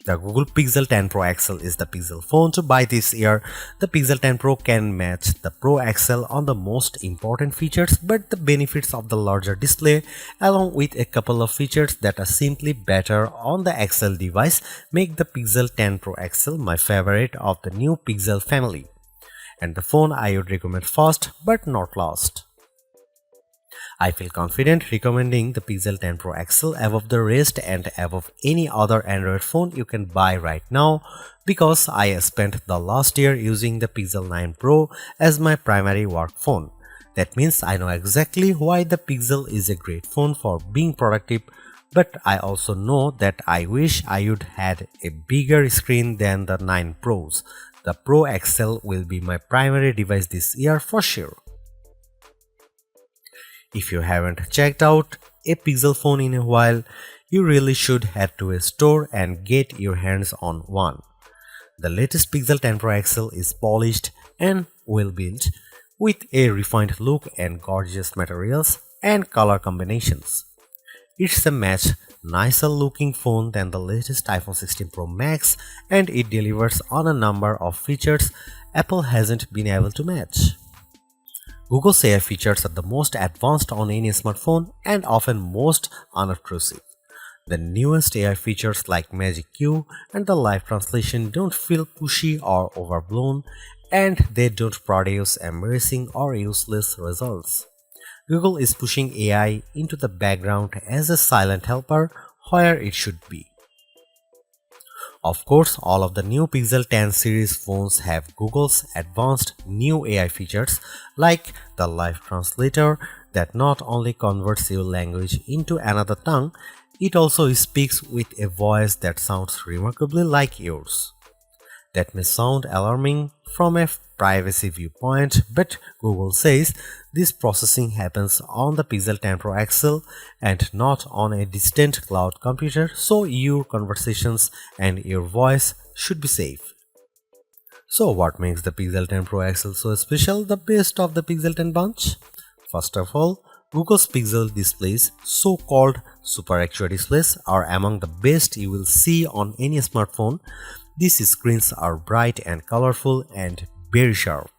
The Google Pixel 10 Pro XL is the Pixel phone to buy this year. The Pixel 10 Pro can match the Pro XL on the most important features, but the benefits of the larger display, along with a couple of features that are simply better on the XL device, make the Pixel 10 Pro XL my favorite of the new Pixel family, and the phone I would recommend first but not last. I feel confident recommending the Pixel 10 Pro XL above the rest and above any other Android phone you can buy right now, because I spent the last year using the Pixel 9 Pro as my primary work phone. That means I know exactly why the Pixel is a great phone for being productive, but I also know that I wish I would had a bigger screen than the 9 Pros. The Pro XL will be my primary device this year for sure. If you haven't checked out a Pixel phone in a while, you really should head to a store and get your hands on one. The latest Pixel 10 Pro XL is polished and well built, with a refined look and gorgeous materials and color combinations. It's a much nicer looking phone than the latest iPhone 16 Pro Max, and it delivers on a number of features Apple hasn't been able to match. Google's AI features are the most advanced on any smartphone and often most unobtrusive. The newest AI features like Magic Q and the live translation don't feel pushy or overblown, and they don't produce embarrassing or useless results. Google is pushing AI into the background as a silent helper where it should be. Of course, all of the new Pixel 10 series phones have Google's advanced new AI features like the live translator that not only converts your language into another tongue, it also speaks with a voice that sounds remarkably like yours. That may sound alarming from a privacy viewpoint, but Google says this processing happens on the Pixel 10 Pro XL and not on a distant cloud computer, so your conversations and your voice should be safe. So what makes the Pixel 10 Pro XL so special, the best of the Pixel 10 bunch? First of all, Google's Pixel displays, so-called Super Actua displays, are among the best you will see on any smartphone. These screens are bright and colorful and very sharp.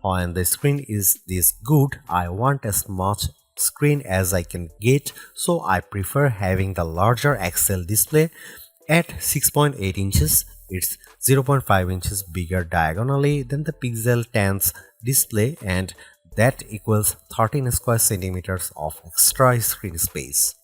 When the screen is this good, I want as much screen as I can get, so I prefer having the larger XL display at 6.8 inches. It's 0.5 inches bigger diagonally than the Pixel 10's display, and that equals 13 square centimeters of extra screen space.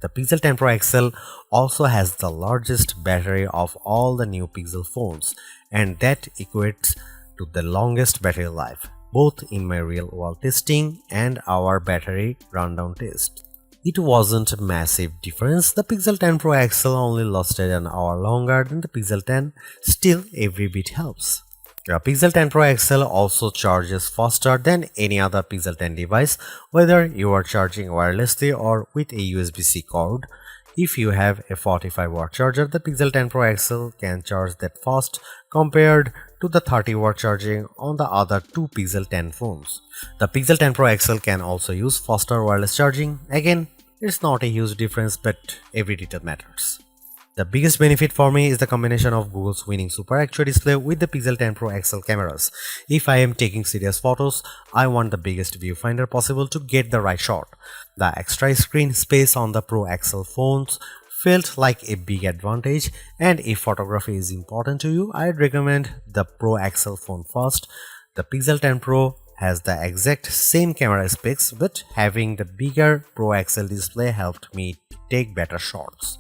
The Pixel 10 Pro XL also has the largest battery of all the new Pixel phones, and that equates to the longest battery life, both in my real-world testing and our battery rundown test. It wasn't a massive difference. The Pixel 10 Pro XL only lasted an hour longer than the Pixel 10, still every bit helps. The Pixel 10 Pro XL also charges faster than any other Pixel 10 device, whether you are charging wirelessly or with a USB-C cord. If you have a 45-watt charger, the Pixel 10 Pro XL can charge that fast compared to the 30-watt charging on the other two Pixel 10 phones. The Pixel 10 Pro XL can also use faster wireless charging. Again, it's not a huge difference, but every detail matters. The biggest benefit for me is the combination of Google's winning Super Actua display with the Pixel 10 Pro XL cameras. If I am taking serious photos, I want the biggest viewfinder possible to get the right shot. The extra screen space on the Pro XL phones felt like a big advantage, and if photography is important to you, I'd recommend the Pro XL phone first. The Pixel 10 Pro has the exact same camera specs, but having the bigger Pro XL display helped me take better shots.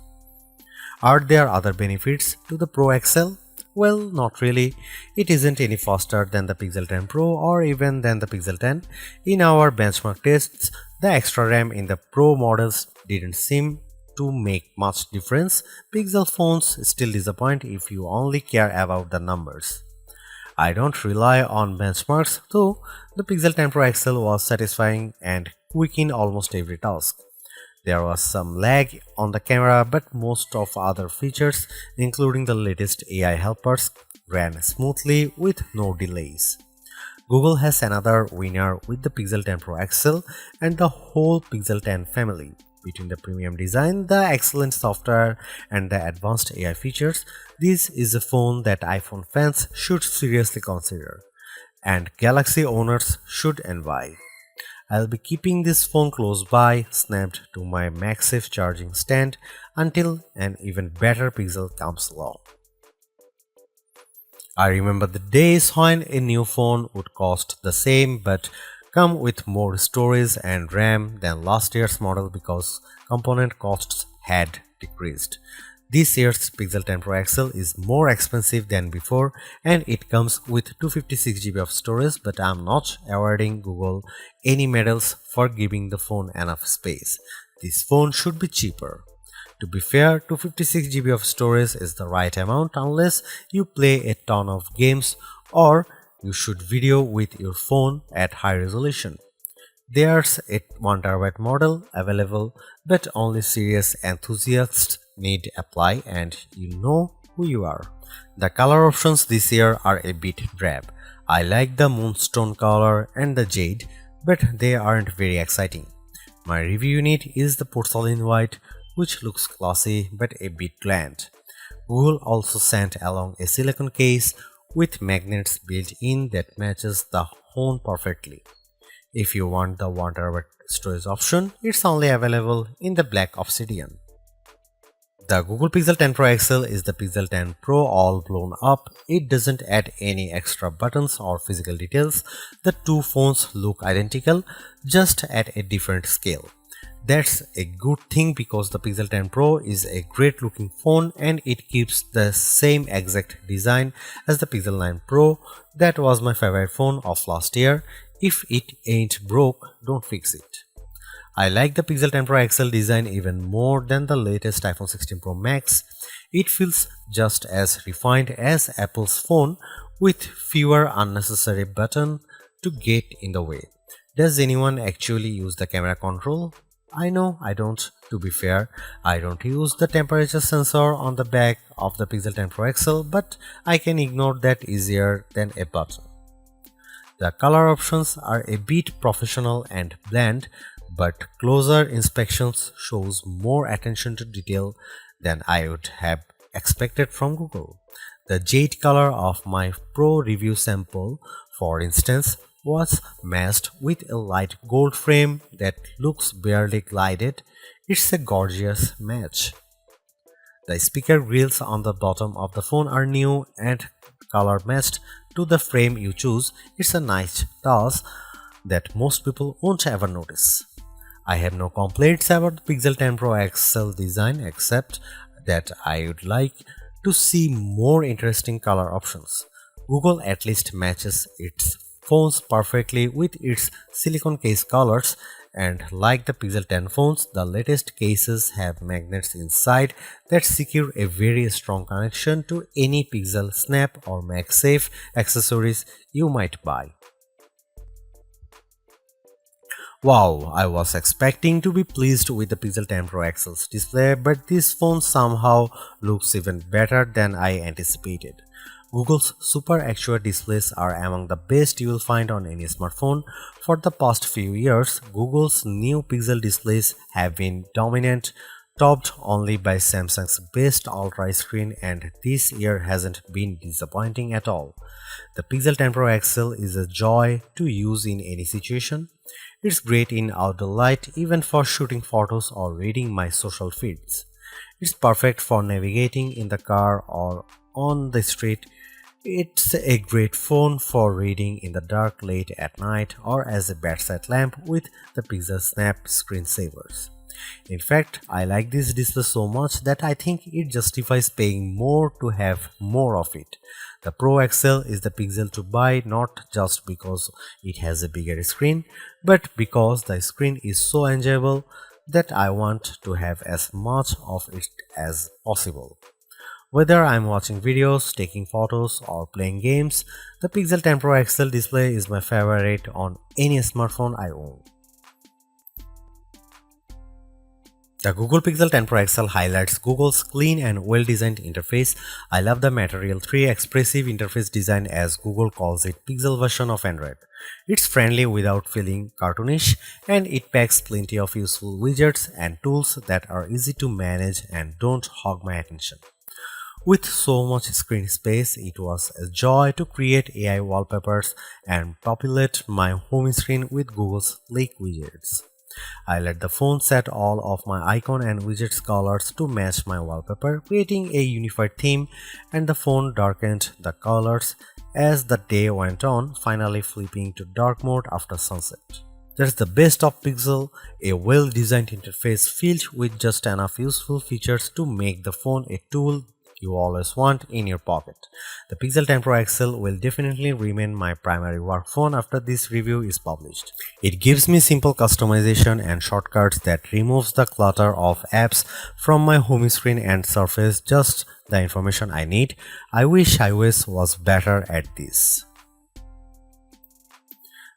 Are there other benefits to the Pro XL? Well, not really. It isn't any faster than the Pixel 10 Pro or even than the Pixel 10. In our benchmark tests, the extra RAM in the Pro models didn't seem to make much difference. Pixel phones still disappoint if you only care about the numbers. I don't rely on benchmarks, though. The Pixel 10 Pro XL was satisfying and quick in almost every task. There was some lag on the camera, but most of other features, including the latest AI helpers, ran smoothly with no delays. Google has another winner with the Pixel 10 Pro XL and the whole Pixel 10 family. Between the premium design, the excellent software, and the advanced AI features, this is a phone that iPhone fans should seriously consider, and Galaxy owners should envy. I'll be keeping this phone close by, snapped to my MagSafe charging stand until an even better Pixel comes along. I remember the days when a new phone would cost the same but come with more storage and RAM than last year's model because component costs had decreased. This year's Pixel 10 Pro XL is more expensive than before and it comes with 256 GB of storage, but I'm not awarding Google any medals for giving the phone enough space. This phone should be cheaper. To be fair, 256 GB of storage is the right amount unless you play a ton of games or you shoot video with your phone at high resolution. There's a 1TB model available, but only serious enthusiasts need apply, and you know who you are. The color options this year are a bit drab. I like the moonstone color and the jade, but they aren't very exciting. My review unit is the porcelain white, which looks classy but a bit bland. Google also sent along a silicone case with magnets built in that matches the phone perfectly. If you want the 1TB storage option, it's only available in the black obsidian. The Google Pixel 10 Pro XL is the Pixel 10 Pro all blown up. It doesn't add any extra buttons or physical details. The two phones look identical, just at a different scale. That's a good thing because the Pixel 10 Pro is a great looking phone and it keeps the same exact design as the Pixel 9 Pro. That was my favorite phone of last year. If it ain't broke, don't fix it. I like the Pixel 10 Pro XL design even more than the latest iPhone 16 Pro Max. It feels just as refined as Apple's phone with fewer unnecessary buttons to get in the way. Does anyone actually use the camera control? I know I don't. To be fair, I don't use the temperature sensor on the back of the Pixel 10 Pro XL, but I can ignore that easier than a button. The color options are a bit professional and bland, but closer inspections shows more attention to detail than I would have expected from Google. The jade color of my Pro review sample, for instance, was matched with a light gold frame that looks barely glided. It's a gorgeous match. The speaker grills on the bottom of the phone are new and color matched to the frame you choose. It's a nice touch that most people won't ever notice. I have no complaints about the Pixel 10 Pro XL design except that I would like to see more interesting color options. Google at least matches its phones perfectly with its silicone case colors, and like the Pixel 10 phones, the latest cases have magnets inside that secure a very strong connection to any Pixel Snap or MagSafe accessories you might buy. Wow, I was expecting to be pleased with the Pixel 10 Pro XL's display, but this phone somehow looks even better than I anticipated. Google's Super Actua displays are among the best you will find on any smartphone. For the past few years, Google's new Pixel displays have been dominant, topped only by Samsung's best Ultra screen, and this year hasn't been disappointing at all. The Pixel 10 Pro XL is a joy to use in any situation. It's great in outdoor light, even for shooting photos or reading my social feeds. It's perfect for navigating in the car or on the street. It's a great phone for reading in the dark late at night or as a bedside lamp with the Pixel Snap screensavers. In fact, I like this display so much that I think it justifies paying more to have more of it. The Pro XL is the Pixel to buy not just because it has a bigger screen, but because the screen is so enjoyable that I want to have as much of it as possible. Whether I'm watching videos, taking photos, or playing games, the Pixel 10 Pro XL display is my favorite on any smartphone I own. The Google Pixel 10 Pro XL highlights Google's clean and well-designed interface. I love the Material 3 expressive interface design, as Google calls it Pixel version of Android. It's friendly without feeling cartoonish, and it packs plenty of useful widgets and tools that are easy to manage and don't hog my attention. With so much screen space, it was a joy to create AI wallpapers and populate my home screen with Google's sleek widgets. I let the phone set all of my icon and widgets colors to match my wallpaper, creating a unified theme, and the phone darkened the colors as the day went on, finally flipping to dark mode after sunset. That's the best of Pixel, a well-designed interface filled with just enough useful features to make the phone a tool you always want in your pocket. The Pixel 10 Pro XL will definitely remain my primary work phone after this review is published. It gives me simple customization and shortcuts that removes the clutter of apps from my home screen and surface just the information I need. I wish iOS was better at this.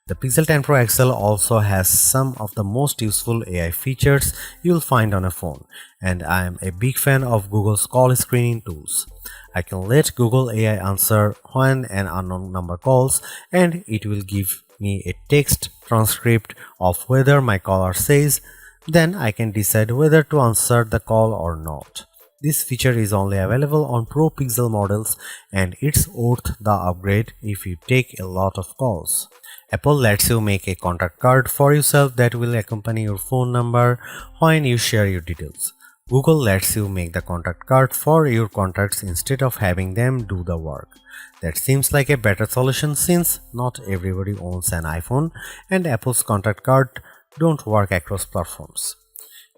The Pixel 10 Pro XL also has some of the most useful AI features you'll find on a phone, and I am a big fan of Google's call screening tools. I can let Google AI answer when an unknown number calls, and it will give me a text transcript of whether my caller says, then I can decide whether to answer the call or not. This feature is only available on Pro Pixel models, and it's worth the upgrade if you take a lot of calls. Apple lets you make a contact card for yourself that will accompany your phone number when you share your details. Google lets you make the contact card for your contacts instead of having them do the work. That seems like a better solution since not everybody owns an iPhone and Apple's contact card don't work across platforms.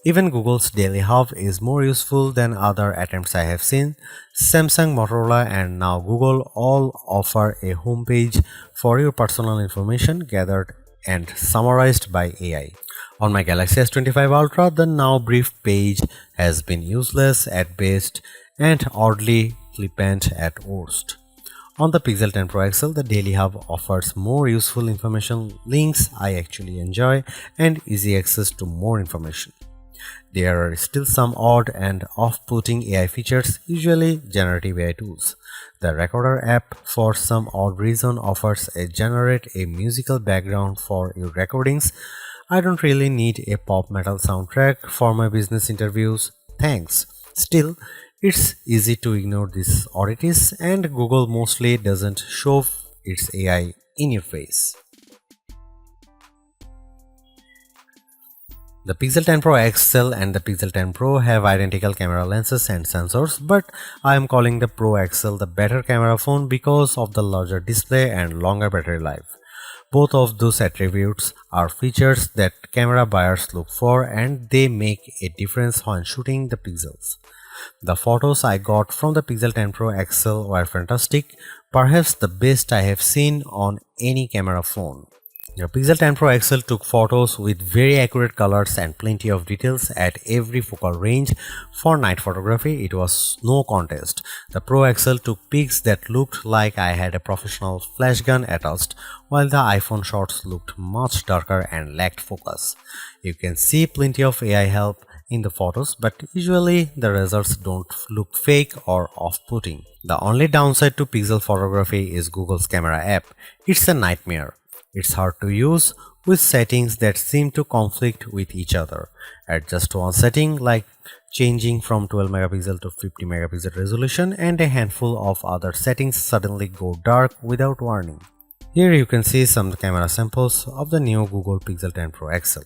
Even Google's Daily Hub is more useful than other attempts I have seen. Samsung, Motorola, and now Google all offer a homepage for your personal information gathered and summarized by AI. On my Galaxy S25 Ultra, the now brief page has been useless at best and oddly flippant at worst. On the Pixel 10 Pro XL, the Daily Hub offers more useful information, links I actually enjoy, and easy access to more information. There are still some odd and off-putting AI features, usually generative AI tools. The Recorder app, for some odd reason, offers a generate a musical background for your recordings. I don't really need a pop metal soundtrack for my business interviews. Thanks. Still, it's easy to ignore these oddities, and Google mostly doesn't shove its AI in your face. The Pixel 10 Pro XL and the Pixel 10 Pro have identical camera lenses and sensors, but I am calling the Pro XL the better camera phone because of the larger display and longer battery life. Both of those attributes are features that camera buyers look for, and they make a difference when shooting the pixels. The photos I got from the Pixel 10 Pro XL were fantastic, perhaps the best I have seen on any camera phone. The Pixel 10 Pro XL took photos with very accurate colors and plenty of details at every focal range. For night photography, it was no contest. The Pro XL took pics that looked like I had a professional flash gun attached, while the iPhone shots looked much darker and lacked focus. You can see plenty of AI help in the photos, but usually the results don't look fake or off-putting. The only downside to Pixel photography is Google's camera app. It's a nightmare. It's hard to use with settings that seem to conflict with each other. At just one setting, like changing from 12 megapixel to 50 megapixel resolution, and a handful of other settings suddenly go dark without warning. Here you can see some camera samples of the new Google Pixel 10 Pro XL.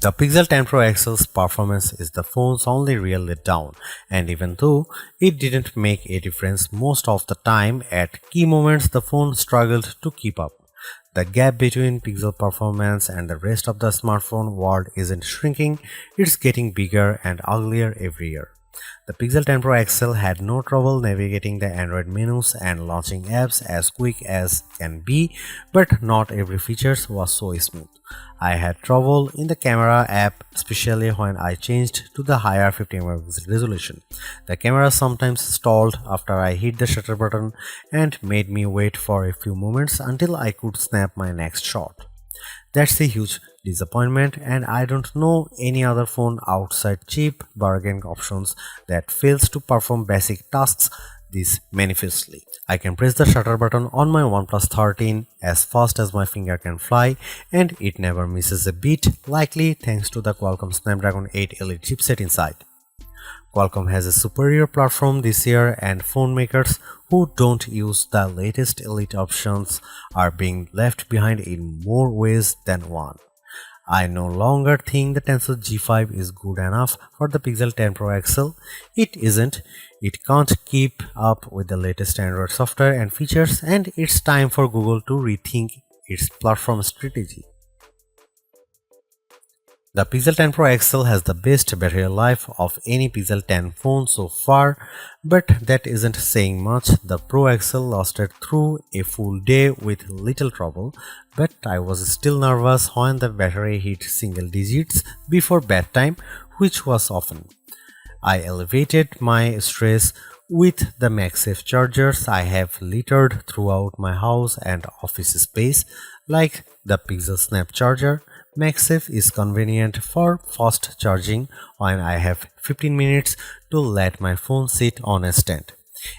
The Pixel 10 Pro XL's performance is the phone's only real letdown, and even though it didn't make a difference most of the time, at key moments the phone struggled to keep up. The gap between Pixel performance and the rest of the smartphone world isn't shrinking, it's getting bigger and uglier every year. The Pixel 10 Pro XL had no trouble navigating the Android menus and launching apps as quick as can be, but not every feature was so smooth. I had trouble in the camera app, especially when I changed to the higher 50 megapixel resolution. The camera sometimes stalled after I hit the shutter button and made me wait for a few moments until I could snap my next shot. That's a huge disappointment, and I don't know any other phone outside cheap bargain options that fails to perform basic tasks this manifestly. I can press the shutter button on my OnePlus 13 as fast as my finger can fly, and it never misses a beat, likely thanks to the Qualcomm Snapdragon 8 Elite chipset inside. Qualcomm has a superior platform this year, and phone makers who don't use the latest Elite options are being left behind in more ways than one. I no longer think the Tensor G5 is good enough for the Pixel 10 Pro XL. It isn't. It can't keep up with the latest Android software and features, and it's time for Google to rethink its platform strategy. The Pixel 10 Pro XL has the best battery life of any Pixel 10 phone so far, but that isn't saying much. The Pro XL lasted through a full day with little trouble, but I was still nervous when the battery hit single digits before bedtime, which was often. I elevated my stress with the MagSafe chargers I have littered throughout my house and office space, like the Pixel Snap charger. MagSafe is convenient for fast charging when I have 15 minutes to let my phone sit on a stand.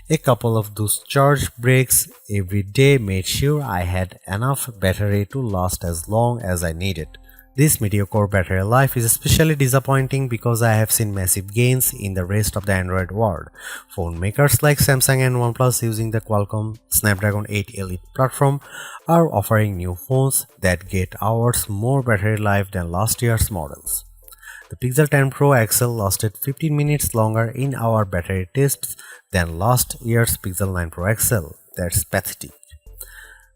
A couple of those charge breaks every day made sure I had enough battery to last as long as I needed. This mediocre battery life is especially disappointing because I have seen massive gains in the rest of the Android world. Phone makers like Samsung and OnePlus using the Qualcomm Snapdragon 8 Elite platform are offering new phones that get hours more battery life than last year's models. The Pixel 10 Pro XL lasted 15 minutes longer in our battery tests than last year's Pixel 9 Pro XL. That's pathetic.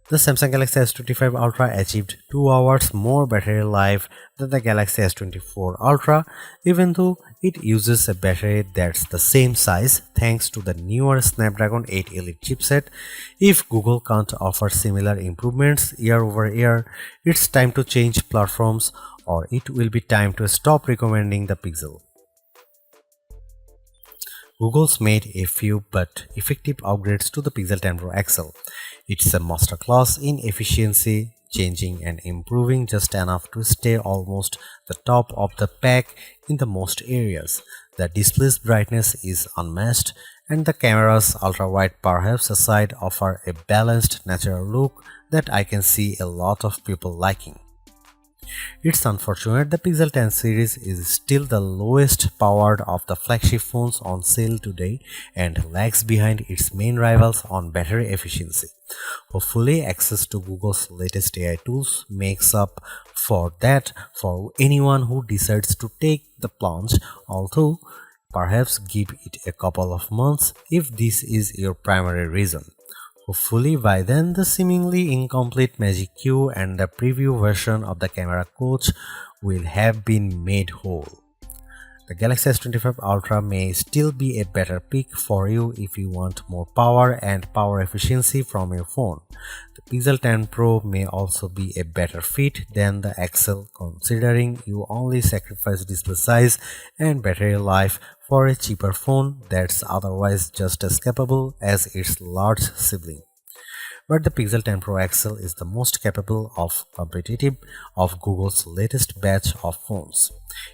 The Samsung Galaxy S25 Ultra achieved 2 hours more battery life than the Galaxy S24 Ultra, even though it uses a battery that's the same size thanks to the newer Snapdragon 8 Elite chipset. If Google can't offer similar improvements year over year, it's time to change platforms, or it will be time to stop recommending the Pixel. Google's made a few but effective upgrades to the Pixel 10 Pro XL. It's a masterclass in efficiency, changing and improving just enough to stay almost the top of the pack in the most areas. The display's brightness is unmatched, and the camera's ultra-wide perhaps aside offer a balanced, natural look that I can see a lot of people liking. It's unfortunate the Pixel 10 series is still the lowest powered of the flagship phones on sale today and lags behind its main rivals on battery efficiency. Hopefully, access to Google's latest AI tools makes up for that for anyone who decides to take the plunge, although perhaps give it a couple of months if this is your primary reason. Hopefully by then the seemingly incomplete Magic Q and the preview version of the camera coach will have been made whole. The Galaxy S25 Ultra may still be a better pick for you if you want more power and power efficiency from your phone. The Pixel 10 Pro may also be a better fit than the XL, considering you only sacrifice display size and battery life for a cheaper phone that's otherwise just as capable as its large sibling. But the Pixel 10 Pro XL is the most capable of competitive of Google's latest batch of phones.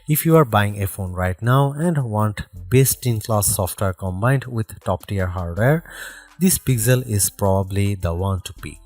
If you are buying a phone right now and want best-in-class software combined with top-tier hardware, this Pixel is probably the one to pick.